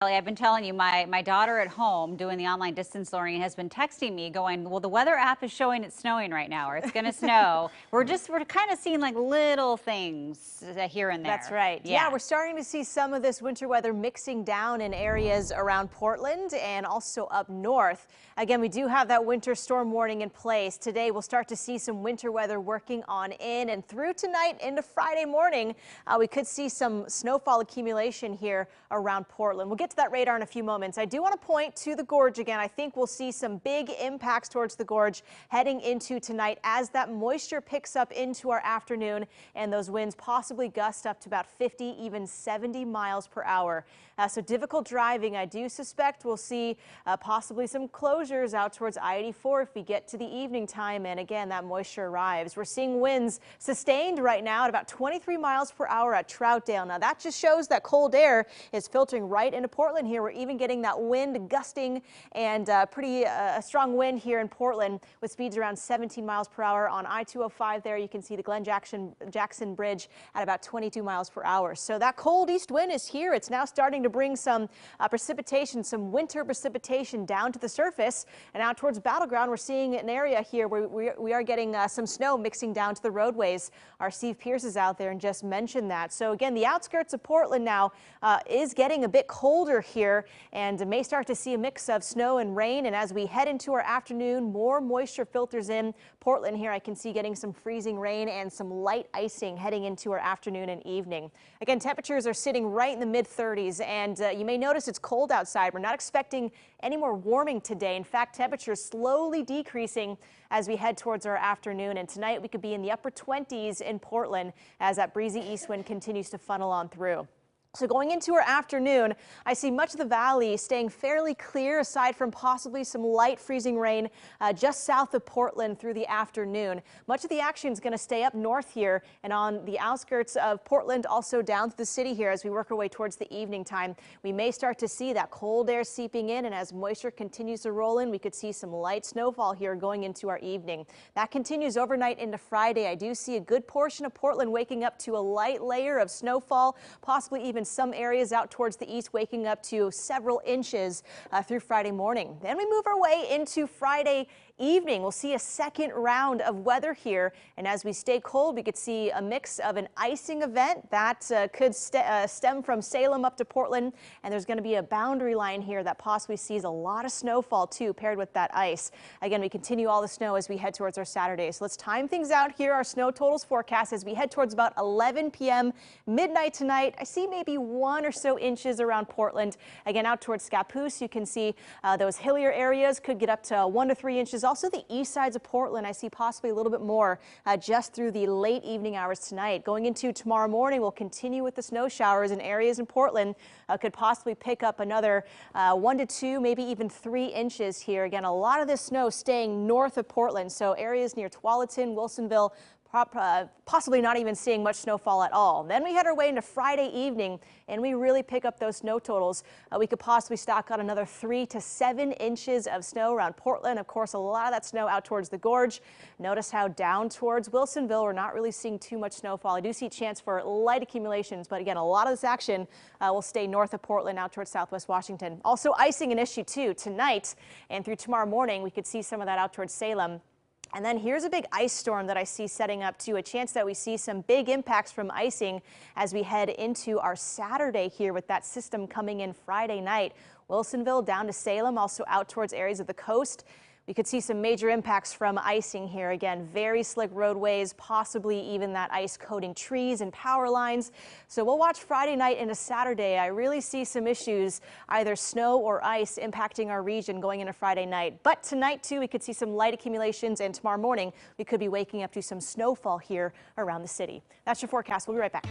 Kelly, I've been telling you, my daughter at home doing the online distance learning has been texting me going, well, the weather app is showing it's snowing right now, or it's going to snow. We're kind of seeing like little things here and there. That's right. Yeah, we're starting to see some of this winter weather mixing down in areas around Portland and also up north. Again, we do have that winter storm warning in place. Today, we'll start to see some winter weather working on in and through tonight into Friday morning. We could see some snowfall accumulation here around Portland. We'll get to that radar in a few moments. I do want to point to the gorge again. I think we'll see some big impacts towards the gorge heading into tonight as that moisture picks up into our afternoon and those winds possibly gust up to about 50, even 70 miles per hour. So difficult driving. I do suspect we'll see possibly some closures out towards I-84 if we get to the evening time. And again, that moisture arrives. We're seeing winds sustained right now at about 23 miles per hour at Troutdale. Now that just shows that cold air is filtering right into Portland here. We're even getting that wind gusting and pretty strong wind here in Portland with speeds around 17 miles per hour on I-205 there. You can see the Glen Jackson Bridge at about 22 miles per hour. So that cold east wind is here. It's now starting to bring some precipitation, some winter precipitation down to the surface. And out towards Battleground, we're seeing an area here where we are getting some snow mixing down to the roadways. Our Steve Pierce is out there and just mentioned that. So again, the outskirts of Portland now is getting a bit colder here and may start to see a mix of snow and rain. And as we head into our afternoon, more moisture filters in. Portland here, I can see getting some freezing rain and some light icing heading into our afternoon and evening. Again, temperatures are sitting right in the mid-30s, and you may notice it's cold outside. We're not expecting any more warming today. In fact, temperatures slowly decreasing as we head towards our afternoon. And tonight we could be in the upper 20s in Portland as that breezy east wind continues to funnel on through. So going into our afternoon, I see much of the valley staying fairly clear aside from possibly some light freezing rain just south of Portland through the afternoon. Much of the action is going to stay up north here and on the outskirts of Portland, also down through the city here as we work our way towards the evening time. We may start to see that cold air seeping in, and as moisture continues to roll in, we could see some light snowfall here going into our evening. That continues overnight into Friday. I do see a good portion of Portland waking up to a light layer of snowfall, possibly even some areas out towards the east waking up to several inches through Friday morning. Then we move our way into Friday evening. We'll see a second round of weather here, and as we stay cold, we could see a mix of an icing event that could stem from Salem up to Portland, and there's going to be a boundary line here that possibly sees a lot of snowfall too paired with that ice. Again, we continue all the snow as we head towards our Saturday. So let's time things out here. Our snow totals forecast as we head towards about 11 p.m. midnight tonight. I see maybe 1 or so inches around Portland. Again, out towards Scappoose, you can see those hillier areas could get up to 1 to 3 inches. Also the east sides of Portland, I see possibly a little bit more just through the late evening hours tonight. Going into tomorrow morning, we'll continue with the snow showers in areas in Portland. Could possibly pick up another 1 to 2, maybe even 3 inches here. Again, a lot of this snow staying north of Portland, so areas near Tualatin, Wilsonville, possibly not even seeing much snowfall at all. Then we head our way into Friday evening and we really pick up those snow totals. We could possibly stock on another 3 to 7 inches of snow around Portland. Of course, a lot of that snow out towards the gorge. Notice how down towards Wilsonville, we're not really seeing too much snowfall. I do see a chance for light accumulations, but again, a lot of this action will stay north of Portland out towards southwest Washington. Also icing an issue too tonight and through tomorrow morning. We could see some of that out towards Salem. And then here's a big ice storm that I see setting up to a chance that we see some big impacts from icing as we head into our Saturday here with that system coming in Friday night. Wilsonville down to Salem, also out towards areas of the coast. We could see some major impacts from icing here. Again, very slick roadways, possibly even that ice coating trees and power lines. So we'll watch Friday night into Saturday. I really see some issues, either snow or ice, impacting our region going into Friday night. But tonight, too, we could see some light accumulations, and tomorrow morning, we could be waking up to some snowfall here around the city. That's your forecast. We'll be right back.